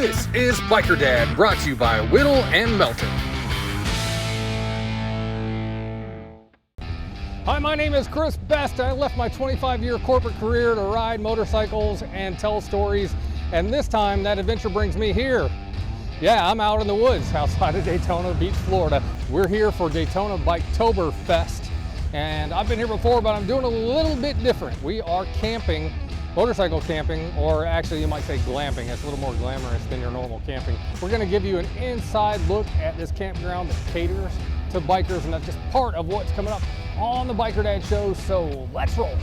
This is Biker Dad, brought to you by Whittle and Melton. Hi, my name is Chris Best. I left my 25-year corporate career to ride motorcycles and tell stories, and this time that adventure brings me here. Yeah, I'm out in the woods outside of Daytona Beach, Florida. We're here for Daytona Biketoberfest, and I've been here before, but I'm doing a little bit different. We are camping, motorcycle camping, or actually you might say glamping. It's a little more glamorous than your normal camping. We're gonna give you an inside look at this campground that caters to bikers, and that's just part of what's coming up on the Biker Dad Show, so let's roll.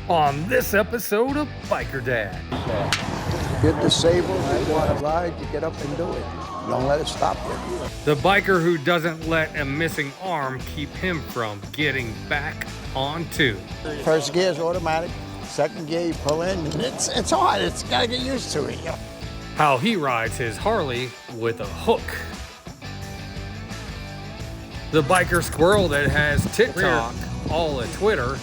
On this episode of Biker Dad. You're disabled, you want to ride, you get up and do it. Don't let it stop you. The biker who doesn't let a missing arm keep him from getting back on two. First gear is automatic, second gear you pull in, and it's hard, it's got to get used to it. How he rides his Harley with a hook. The biker squirrel that has TikTok, all at Twitter.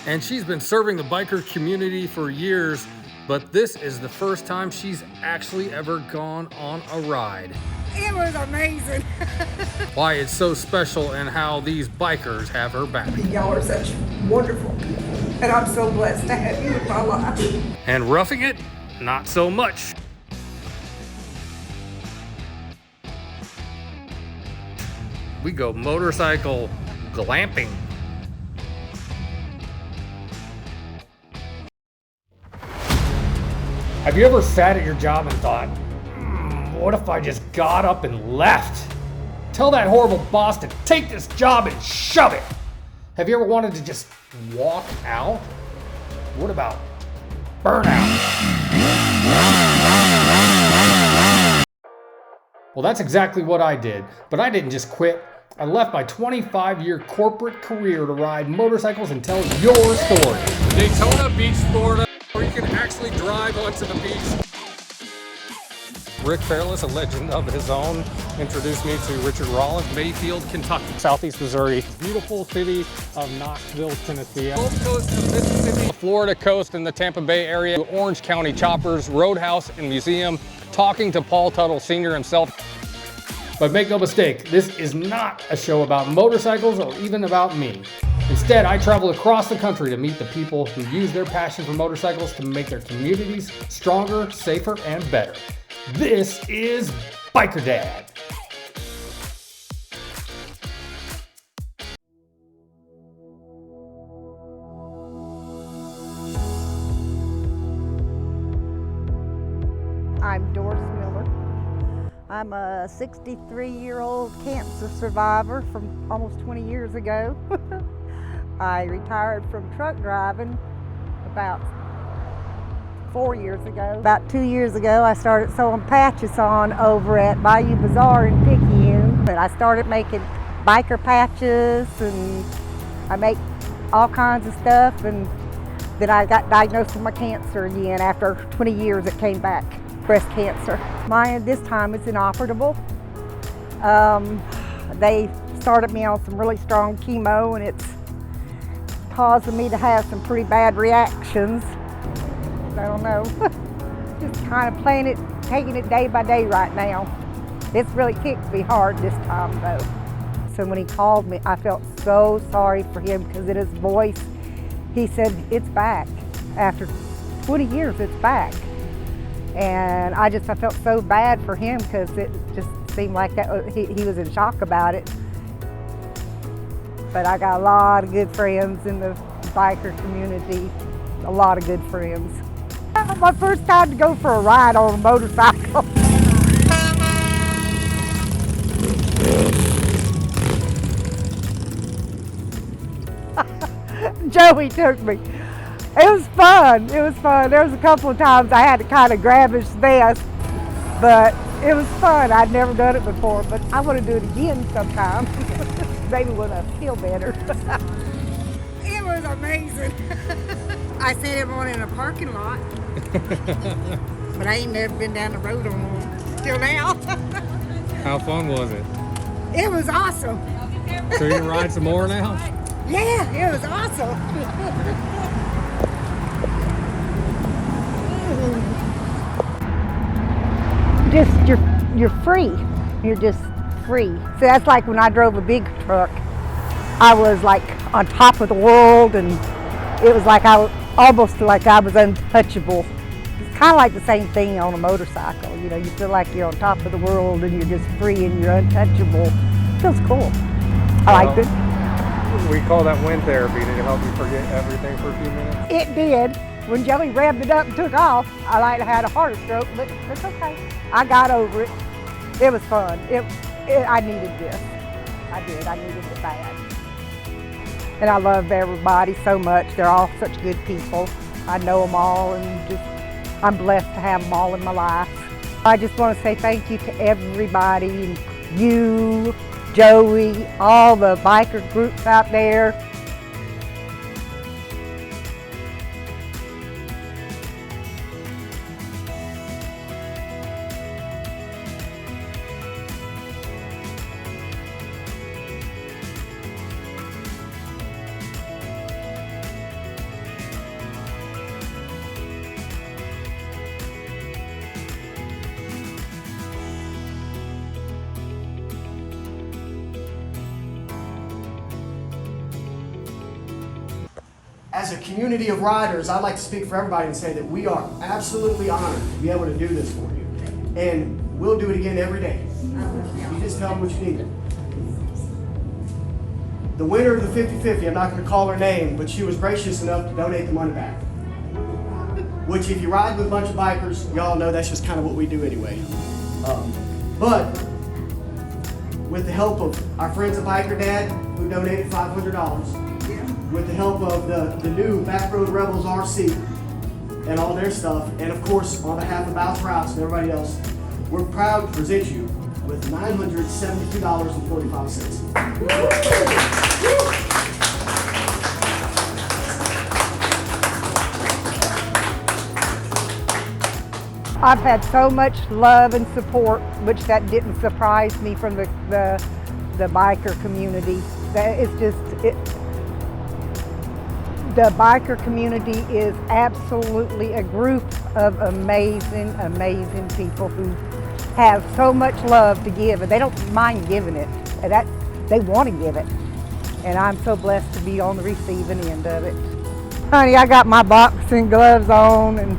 And she's been serving the biker community for years, but this is the first time she's actually ever gone on a ride. It was amazing. Why it's so special and how these bikers have her back. Y'all are such wonderful people, and I'm so blessed to have you in my life. And roughing it, not so much. We go motorcycle glamping. Have you ever sat at your job and thought, what if I just got up and left? Tell that horrible boss to take this job and shove it. Have you ever wanted to just walk out? What about burnout? Well, that's exactly what I did, but I didn't just quit. I left my 25-year corporate career to ride motorcycles and tell your story. Daytona Beach, Florida, where you can actually drive onto the beach. Rick Fairless, a legend of his own, introduced me to Richard Rollins, Mayfield, Kentucky. Southeast Missouri, beautiful city of Knoxville, Tennessee. Gulf Coast of Mississippi, the Florida coast and the Tampa Bay area, Orange County Choppers, Roadhouse and Museum, talking to Paul Tuttle Sr. himself. But make no mistake, this is not a show about motorcycles or even about me. Instead, I travel across the country to meet the people who use their passion for motorcycles to make their communities stronger, safer, and better. This is Biker Dad. I'm Doris Miller. I'm a 63-year-old cancer survivor from almost 20 years ago. I retired from truck driving about 4 years ago. About 2 years ago, I started sewing patches on over at Bayou Bazaar in Picayune. And I started making biker patches, and I make all kinds of stuff. And then I got diagnosed with my cancer again. After 20 years, it came back. Breast cancer. Mine this time is inoperable. They started me on some really strong chemo, and it's causing me to have some pretty bad reactions. I don't know, just kind of playing it, taking it day by day right now. It's really kicked me hard this time though. So when he called me, I felt so sorry for him, because in his voice, he said, it's back. After 20 years, it's back. And I felt so bad for him, because it just seemed like that he was in shock about it. But I got a lot of good friends in the biker community, a lot of good friends. My first time to go for a ride on a motorcycle. Joey took me. It was fun. It was fun. There was a couple of times I had to kind of grab his vest, but it was fun. I'd never done it before, but I want to do it again sometime. Maybe when I feel better. It was amazing. I set him on in a parking lot, but I ain't never been down the road on one till now. How fun was it? It was awesome. So you can ride some more now? Yeah, it was awesome. Just you're free. You're just free. So that's like when I drove a big truck. I was like on top of the world, and it was like almost like I was untouchable. It's kind of like the same thing on a motorcycle. You know, you feel like you're on top of the world and you're just free and you're untouchable. It feels cool. I liked it. We call that wind therapy. Did it help you forget everything for a few minutes? It did. When Jelly revved it up and took off, I like had a heart stroke, but it's okay. I got over it. It was fun. I needed this. I did. I needed it bad. And I love everybody so much. They're all such good people. I know them all, and I'm blessed to have them all in my life. I just want to say thank you to everybody, you, Joey, all the biker groups out there. As a community of riders, I'd like to speak for everybody and say that we are absolutely honored to be able to do this for you. And we'll do it again every day. You just tell them what you need. The winner of the 50-50, I'm not going to call her name, but she was gracious enough to donate the money back. Which, if you ride with a bunch of bikers, y'all know that's just kind of what we do anyway. But with the help of our friends at Biker Dad, who donated $500, with the help of the new Backroad Rebels RC and all their stuff, and of course on behalf of Bounce Routes and everybody else, we're proud to present you with $972.45. I've had so much love and support, which that didn't surprise me from the biker community. The biker community is absolutely a group of amazing, amazing people who have so much love to give, and they don't mind giving it. And they want to give it. And I'm so blessed to be on the receiving end of it. Honey, I got my boxing gloves on, and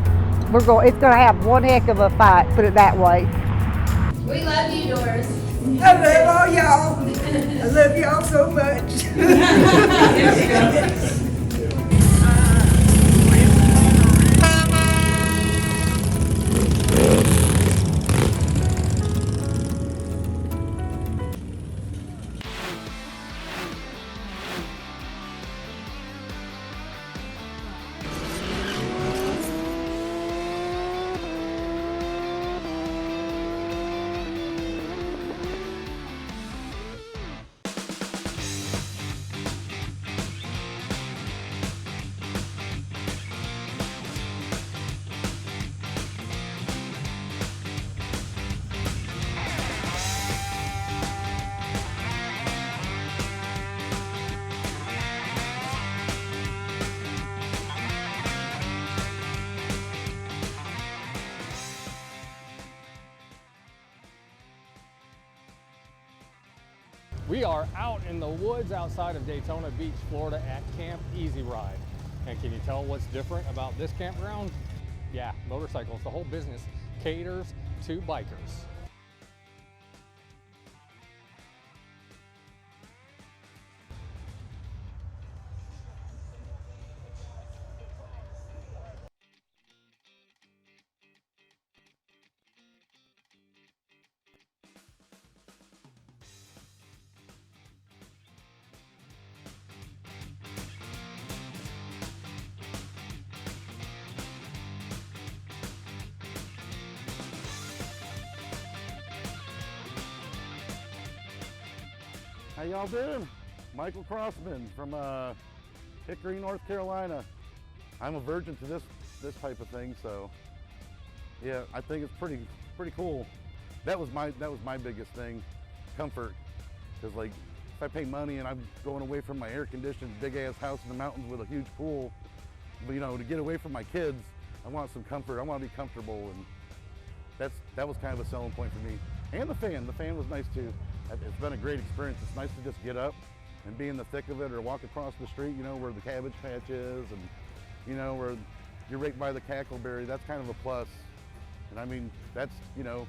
it's going to have one heck of a fight, put it that way. We love you, Doris. I love all y'all. I love y'all so much. We are out in the woods outside of Daytona Beach, Florida at Camp Easy Ride. And can you tell what's different about this campground? Yeah, motorcycles. The whole business caters to bikers. How y'all doing? Michael Crossman from Hickory, North Carolina. I'm a virgin to this type of thing, so yeah, I think it's pretty cool. That was my biggest thing, comfort. Because like, if I pay money and I'm going away from my air-conditioned big-ass house in the mountains with a huge pool, but you know, to get away from my kids, I want some comfort. I want to be comfortable, and that was kind of a selling point for me. And the fan was nice too. It's been a great experience. It's nice to just get up and be in the thick of it, or walk across the street, you know, where the cabbage patch is, and you know, where you're right by the cackleberry. That's kind of a plus. And I mean, that's, you know,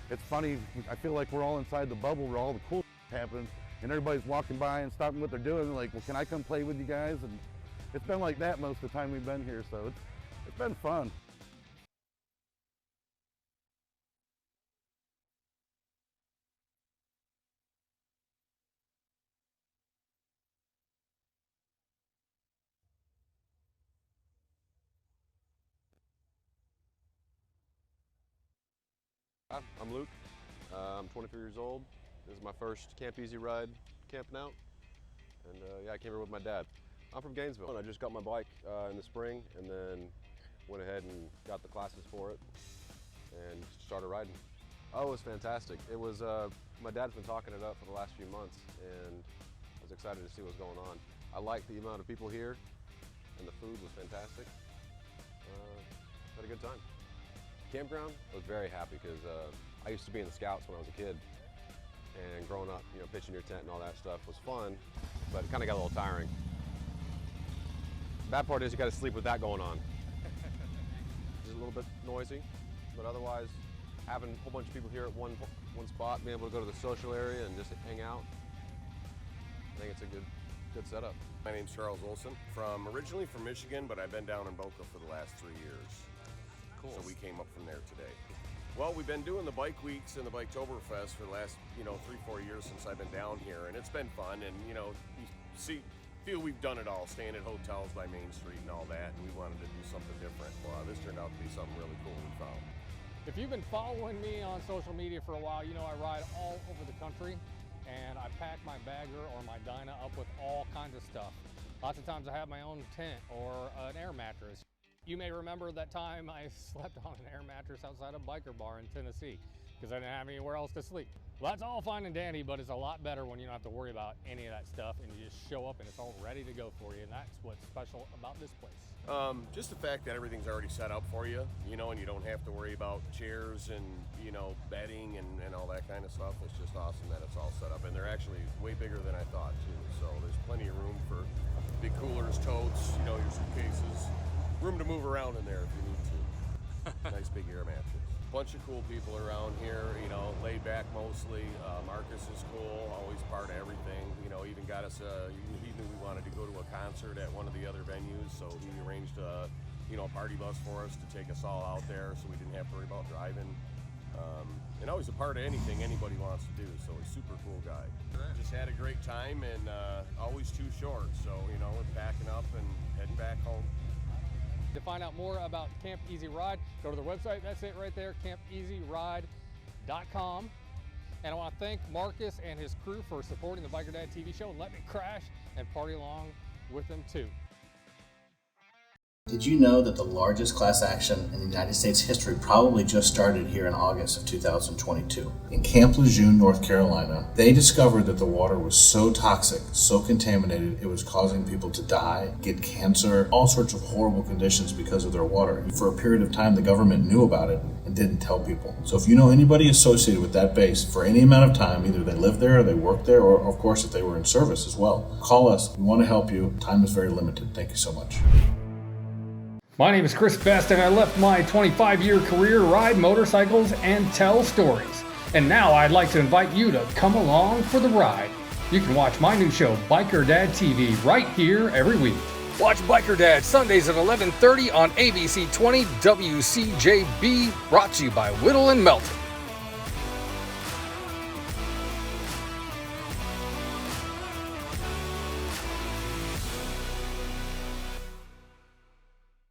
it's funny. I feel like we're all inside the bubble where all the cool happens, and everybody's walking by and stopping what they're doing. They're like, well, can I come play with you guys? And it's been like that most of the time we've been here, so it's been fun. Hi, I'm Luke. I'm 23 years old. This is my first Camp Easy Ride camping out. And yeah, I came here with my dad. I'm from Gainesville, and I just got my bike in the spring, and then went ahead and got the classes for it and started riding. Oh, it was fantastic. It was, my dad's been talking it up for the last few months, and I was excited to see what's going on. I liked the amount of people here, and the food was fantastic. Had a good time. Campground, I was very happy because I used to be in the Scouts when I was a kid, and growing up, you know, pitching your tent and all that stuff was fun, but it kind of got a little tiring. Bad part is you got to sleep with that going on. It's a little bit noisy, but otherwise, having a whole bunch of people here at one spot, being able to go to the social area and just hang out, I think it's a good setup. My name's Charles Olson, originally from Michigan, but I've been down in Boca for the last 3 years. Cool. So we came up from there today. Well, we've been doing the bike weeks and the Biketoberfest for the last, 3-4 years since I've been down here, and it's been fun. And you feel we've done it all, staying at hotels by Main Street and all that. And we wanted to do something different. Well, this turned out to be something really cool we found. If you've been following me on social media for a while, you know I ride all over the country, and I pack my bagger or my Dyna up with all kinds of stuff. Lots of times I have my own tent or an air mattress. You may remember that time I slept on an air mattress outside a biker bar in Tennessee because I didn't have anywhere else to sleep. Well, that's all fine and dandy, but it's a lot better when you don't have to worry about any of that stuff and you just show up and it's all ready to go for you, and that's what's special about this place. Just the fact that everything's already set up for you, and you don't have to worry about chairs and, bedding and all that kind of stuff. It's just awesome that it's all set up, and they're actually way bigger than I thought too. So there's plenty of room for big coolers, totes, your suitcases. Room to move around in there if you need to. Nice big air mattress. Bunch of cool people around here, laid back mostly. Marcus is cool, always part of everything. Even got us, he knew we wanted to go to a concert at one of the other venues, so he arranged a party bus for us to take us all out there so we didn't have to worry about driving. And always a part of anything anybody wants to do, so he's a super cool guy. Just had a great time, and always too short, so we're packing up and heading back home. To find out more about Camp Easy Ride, go to their website. That's it right there, campeasyride.com. And I want to thank Marcus and his crew for supporting the Biker Dad TV show and let me crash and party along with them too. Did you know that the largest class action in the United States history probably just started here in August of 2022? In Camp Lejeune, North Carolina, they discovered that the water was so toxic, so contaminated, it was causing people to die, get cancer, all sorts of horrible conditions because of their water. And for a period of time, the government knew about it and didn't tell people. So if you know anybody associated with that base for any amount of time, either they live there or they work there, or of course if they were in service as well, call us. We want to help you. Time is very limited. Thank you so much. My name is Chris Best, and I left my 25-year career to ride motorcycles and tell stories. And now I'd like to invite you to come along for the ride. You can watch my new show, Biker Dad TV, right here every week. Watch Biker Dad Sundays at 11:30 on ABC 20 WCJB, brought to you by Whittle and Melton.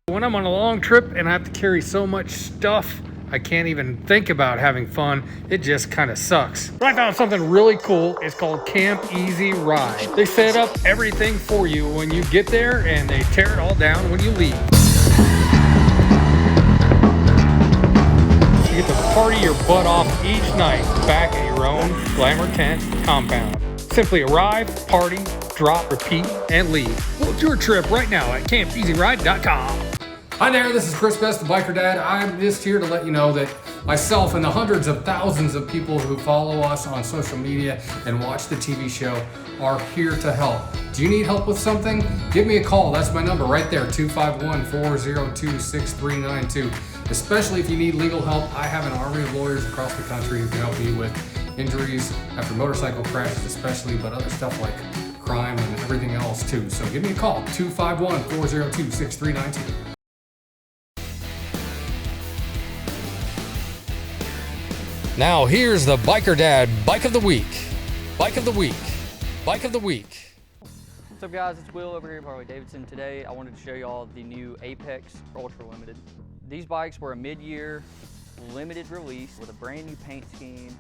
When I'm on a long trip and I have to carry so much stuff, I can't even think about having fun. It just kind of sucks. But I found something really cool. It's called Camp Easy Ride. They set up everything for you when you get there, and they tear it all down when you leave. You get to party your butt off each night back at your own Glamour Tent compound. Simply arrive, party, drop, repeat, and leave. Book your trip right now at campeasyride.com. Hi there, this is Chris Best, the Biker Dad. I'm just here to let you know that myself and the hundreds of thousands of people who follow us on social media and watch the TV show are here to help. Do you need help with something? Give me a call. That's my number right there, 251-402-6392. Especially if you need legal help, I have an army of lawyers across the country who can help you with injuries after motorcycle crashes especially, but other stuff like crime and everything else too. So give me a call, 251-402-6392. Now here's the Biker Dad Bike of the Week. Bike of the Week. Bike of the Week. What's up guys, it's Will over here at Harley Davidson. Today I wanted to show you all the new Apex Ultra Limited. These bikes were a mid-year limited release with a brand new paint scheme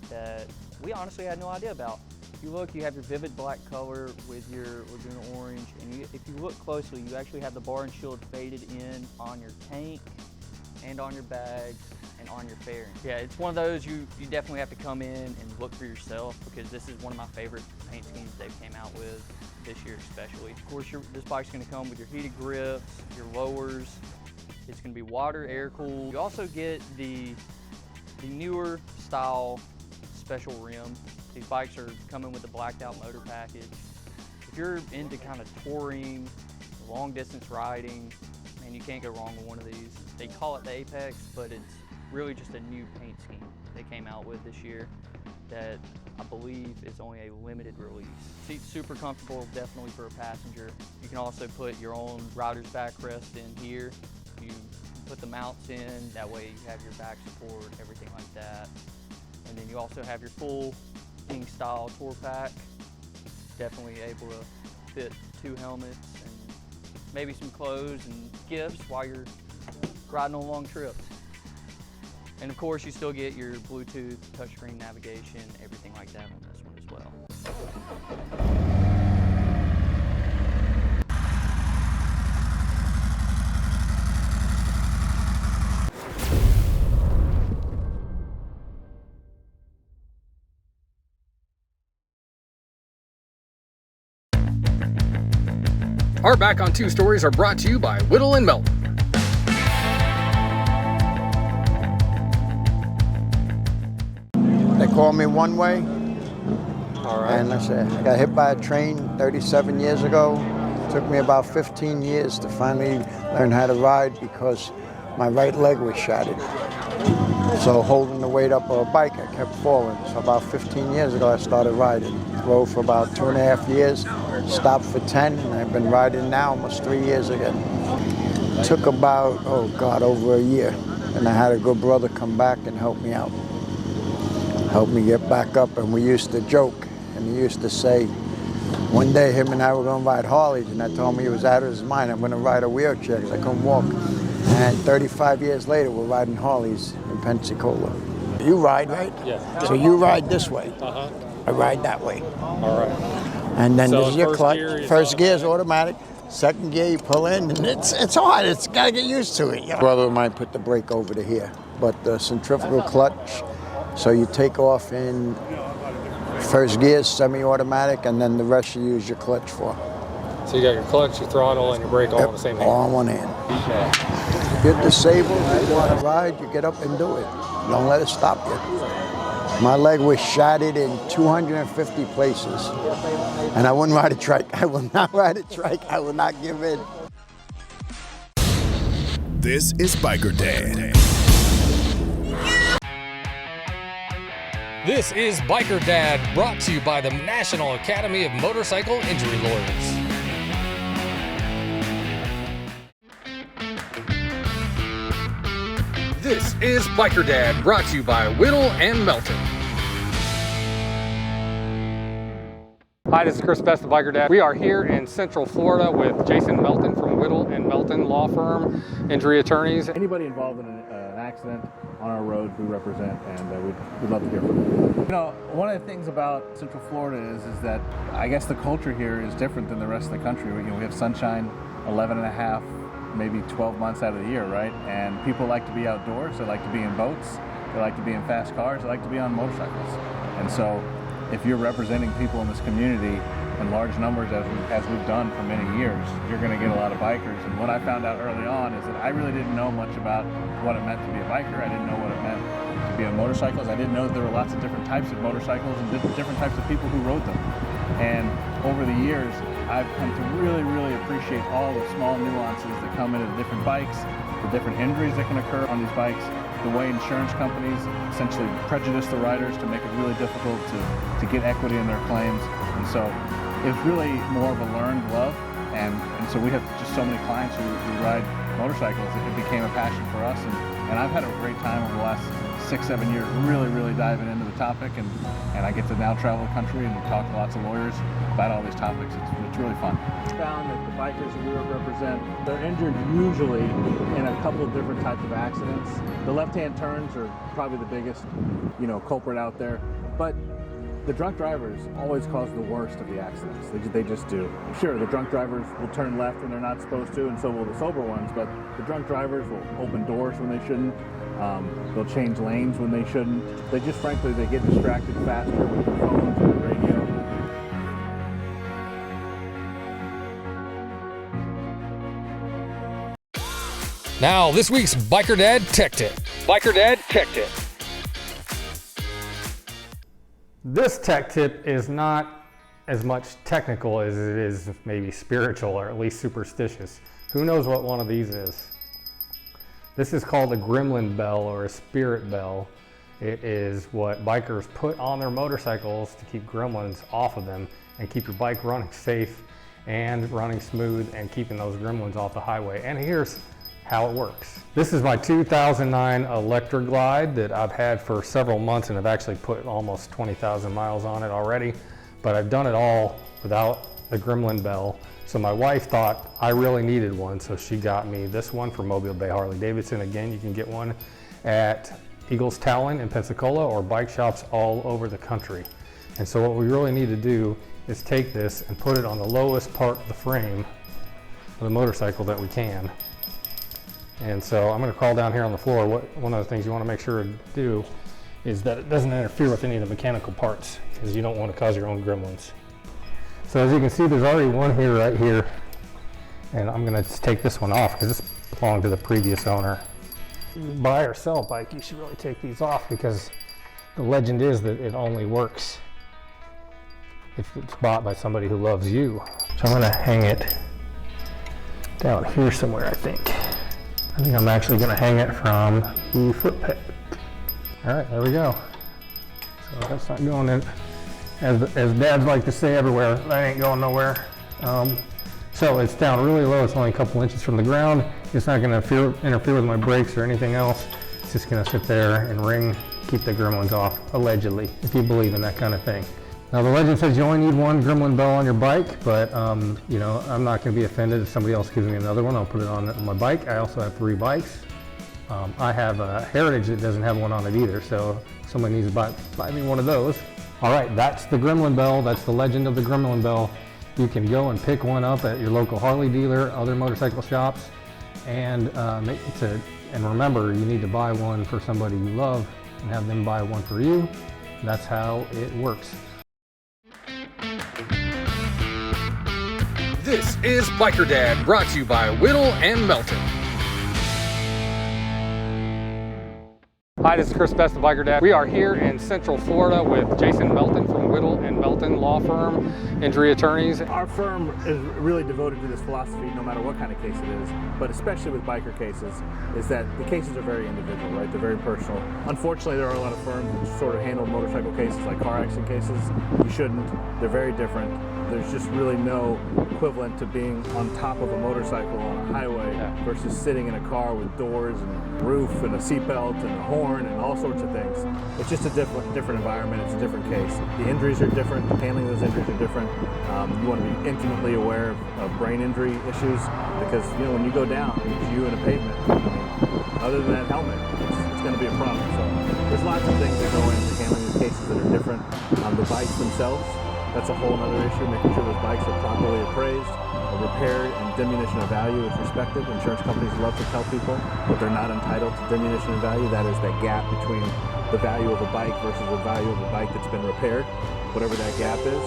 that we honestly had no idea about. If you look, you have your vivid black color with your Laguna orange, and if you look closely, you actually have the bar and shield faded in on your tank and on your bags and on your fairing. Yeah, it's one of those you definitely have to come in and look for yourself, because this is one of my favorite paint schemes they've came out with this year especially. Of course, this bike's gonna come with your heated grips, your lowers. It's gonna be water, air cooled. You also get the newer style special rim. These bikes are coming with the blacked out motor package. If you're into kind of touring, long distance riding, man, you can't go wrong with one of these. They call it the Apex, but it's really just a new paint scheme they came out with this year that I believe is only a limited release. Seat's super comfortable, definitely for a passenger. You can also put your own rider's backrest in here. You put the mounts in, that way you have your back support, everything like that. And then you also have your full King style tour pack. Definitely able to fit 2 helmets and maybe some clothes and gifts while you're riding on long trips. And of course, you still get your Bluetooth, touchscreen navigation, everything like that on this one as well. Our Back on Two stories are brought to you by Whittle and Melton. They call me One Way. All right. And I got hit by a train 37 years ago. It took me about 15 years to finally learn how to ride because my right leg was shattered. So holding the weight up of a bike, I kept falling. So about 15 years ago, I started riding. Rode for about 2.5 years, stopped for 10, and I've been riding now almost 3 years again. It took about, over a year. And I had a good brother come back and help me out. Helped me get back up, and we used to joke, and he used to say, one day him and I were gonna ride Harleys, and I told him he was out of his mind. I'm gonna ride a wheelchair because I couldn't walk. And 35 years later, we're riding Harleys in Pensacola. You ride, right? Yeah. So you ride this way. Uh-huh. I ride that way. All right. And then So this is your clutch. First gear is automatic. Second gear, you pull in, and it's hard. It's gotta get used to it. Brother of mine put the brake over to here, but the centrifugal clutch. So you take off in first gear, semi-automatic, and then the rest you use your clutch for. So you got your clutch, your throttle, and your brake all in the same hand? All in one hand. You're disabled, you want to ride, you get up and do it. Don't let it stop you. My leg was shattered in 250 places. And I wouldn't ride a trike. I will not ride a trike. I will not give in. This is Biker Dad. This is Biker Dad, brought to you by the National Academy of Motorcycle Injury Lawyers. This is Biker Dad, brought to you by Whittle and Melton. Hi, this is Chris Best, the Biker Dad. We are here in Central Florida with Jason Melton from Whittle and Melton Law Firm, injury attorneys. Anybody involved in an accident on our road, we represent, and we'd love to hear from you. You know, one of the things about Central Florida is that I guess the culture here is different than the rest of the country. We have sunshine 11 and a half, maybe 12 months out of the year, right? And people like to be outdoors. They like to be in boats. They like to be in fast cars. They like to be on motorcycles. And so if you're representing people in this community in large numbers as we've done for many years, you're going to get a lot of bikers. And what I found out early on is that I really didn't know much about what it meant to be a biker. I didn't know what it meant to be on motorcycles. I didn't know that there were lots of different types of motorcycles and different types of people who rode them. And over the years, I've come to really, really appreciate all the small nuances that come into the different bikes, the different injuries that can occur on these bikes, the way insurance companies essentially prejudice the riders to make it really difficult to get equity in their claims. And so it's really more of a learned love. And so we have just so many clients who ride motorcycles. It became a passion for us. And I've had a great time over the last 6-7 years really diving into the topic, and I get to now travel the country and talk to lots of lawyers about all these topics. It's really fun. I found that the bikers that we represent, they're injured usually in a couple of different types of accidents. The left-hand turns are probably the biggest, culprit out there, but the drunk drivers always cause the worst of the accidents. They just do. Sure, the drunk drivers will turn left when they're not supposed to, and so will the sober ones, but the drunk drivers will open doors when they shouldn't. They'll change lanes when they shouldn't. They just, frankly, they get distracted faster with their phones and the radio. Now, this week's Biker Dad Tech Tip. Biker Dad Tech Tip. This tech tip is not as much technical as it is maybe spiritual, or at least superstitious. Who knows what one of these is? This is called a gremlin bell or a spirit bell. It is what bikers put on their motorcycles to keep gremlins off of them and keep your bike running safe and running smooth and keeping those gremlins off the highway. And here's how it works. This is my 2009 Electra Glide that I've had for several months, and I've actually put almost 20,000 miles on it already, but I've done it all without the gremlin bell. So my wife thought I really needed one, so she got me this one from Mobile Bay Harley Davidson. Again, you can get one at Eagles Talon in Pensacola or bike shops all over the country. And so what we really need to do is take this and put it on the lowest part of the frame of the motorcycle that we can. And so I'm going to crawl down here on the floor. One of the things you want to make sure to do is that it doesn't interfere with any of the mechanical parts, because you don't want to cause your own gremlins. So as you can see, there's already one here right here, and I'm going to just take this one off because this belonged to the previous owner. If you buy or sell a bike, you should really take these off, because the legend is that it only works if it's bought by somebody who loves you. So I'm going to hang it down here somewhere, I think. I think I'm actually going to hang it from the foot peg. All right, there we go. So that's not going in, as dads like to say everywhere, that ain't going nowhere. So it's down really low. It's only a couple inches from the ground. It's not going to interfere with my brakes or anything else. It's just going to sit there and ring, keep the gremlins off, allegedly, if you believe in that kind of thing. Now the legend says you only need one gremlin bell on your bike, but I'm not going to be offended if somebody else gives me another one. I'll put it on my bike. I also have 3 bikes. I have a Heritage that doesn't have one on it either, so if somebody needs to buy me one of those. All right, that's the gremlin bell. That's the legend of the gremlin bell. You can go and pick one up at your local Harley dealer, other motorcycle shops, and remember, you need to buy one for somebody you love and have them buy one for you. That's how it works. This is Biker Dad, brought to you by Whittle and Melton. Hi, this is Chris Best of Biker Dad. We are here in Central Florida with Jason Melton from Whittle and Melton Law Firm, injury attorneys. Our firm is really devoted to this philosophy, no matter what kind of case it is, but especially with biker cases, is that the cases are very individual, right? They're very personal. Unfortunately, there are a lot of firms that sort of handle motorcycle cases like car accident cases. You shouldn't. They're very different. There's just really no equivalent to being on top of a motorcycle on a highway versus sitting in a car with doors and roof and a seatbelt and a horn and all sorts of things. It's just a different environment. It's a different case. The injuries are different. Handling those injuries are different. You want to be intimately aware of brain injury issues, because when you go down, it's you in a pavement. Other than that helmet, it's going to be a problem. So there's lots of things that go into handling these cases that are different. The bikes themselves, that's a whole other issue, making sure those bikes are properly appraised, repaired, and diminution of value is respected. Insurance companies love to tell people that they're not entitled to diminution of value. That is that gap between the value of a bike versus the value of a bike that's been repaired, whatever that gap is.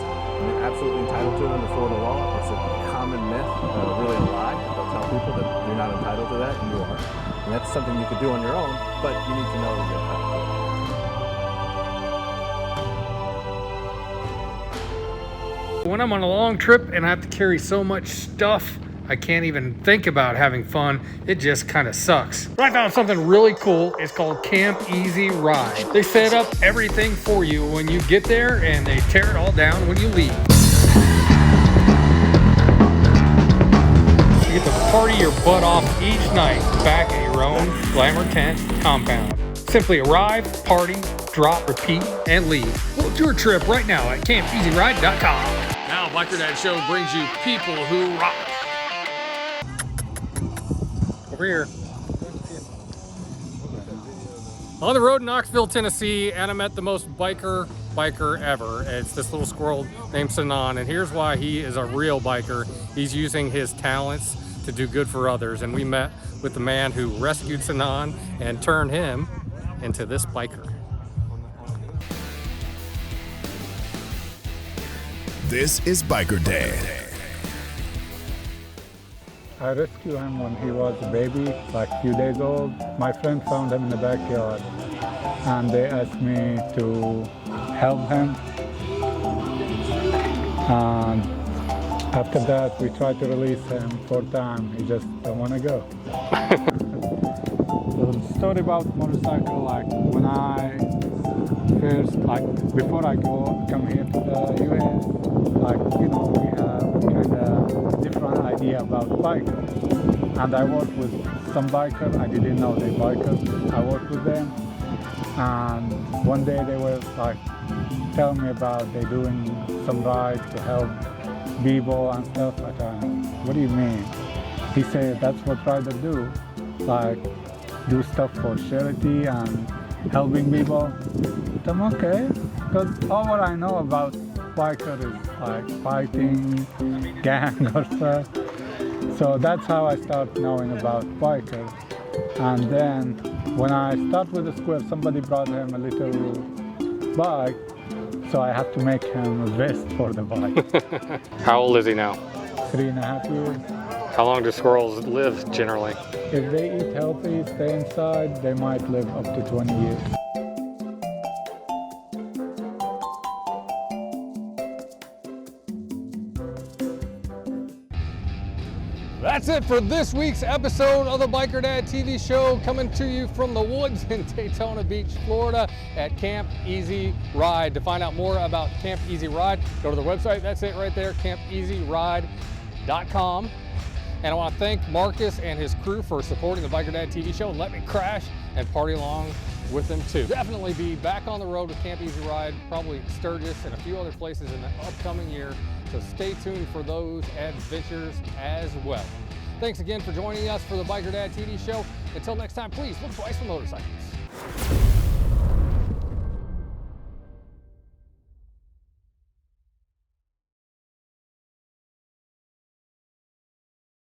absolutely entitled to it under Florida law. It's a common myth, really a lie. They'll tell people that you're not entitled to that, and you are. And that's something you could do on your own, but you need to know that you're entitled to it. When I'm on a long trip and I have to carry so much stuff, I can't even think about having fun. It just kind of sucks. But I found something really cool. It's called Camp Easy Ride. They set up everything for you when you get there and they tear it all down when you leave. You get to party your butt off each night back at your own Glamour Tent compound. Simply arrive, party, drop, repeat, and leave. Book your trip right now at campeasyride.com. Now Biker Dad Show brings you people who rock. Over here. On the road in Knoxville, Tennessee, and I met the most biker ever. It's this little squirrel named Sinan, and here's why he is a real biker. He's using his talents to do good for others, and we met with the man who rescued Sinan and turned him into this biker. This is Biker Dad. I rescued him when he was a baby, like a few days old. My friend found him in the backyard, and they asked me to help him. And after that, we tried to release him 4 times. He just don't want to go. The story about motorcycle, like when I first, like before I come here to the US, like, you know, we have kind of different idea about bikers. And I worked with some bikers. I didn't know they bikers. I worked with them. And one day they were like telling me about they doing some rides to help people and stuff. I thought, what do you mean? He said that's what riders do, like do stuff for charity and helping people. I'm okay, because all what I know about biker is like fighting, gang or stuff. So that's how I start knowing about bikers. And then when I start with the square, somebody brought him a little bike, so I have to make him a vest for the bike. How old is he now? 3.5 years. How long do squirrels live generally? If they eat healthy, stay inside, they might live up to 20 years. That's it for this week's episode of the Biker Dad TV show, coming to you from the woods in Daytona Beach, Florida at Camp Easy Ride. To find out more about Camp Easy Ride, go to the website. That's it right there, campeasyride.com. And I want to thank Marcus and his crew for supporting the Biker Dad TV show and let me crash and party along with them too. Definitely be back on the road with Camp Easy Ride, probably Sturgis and a few other places in the upcoming year. So stay tuned for those adventures as well. Thanks again for joining us for the Biker Dad TV show. Until next time, please look twice for motorcycles.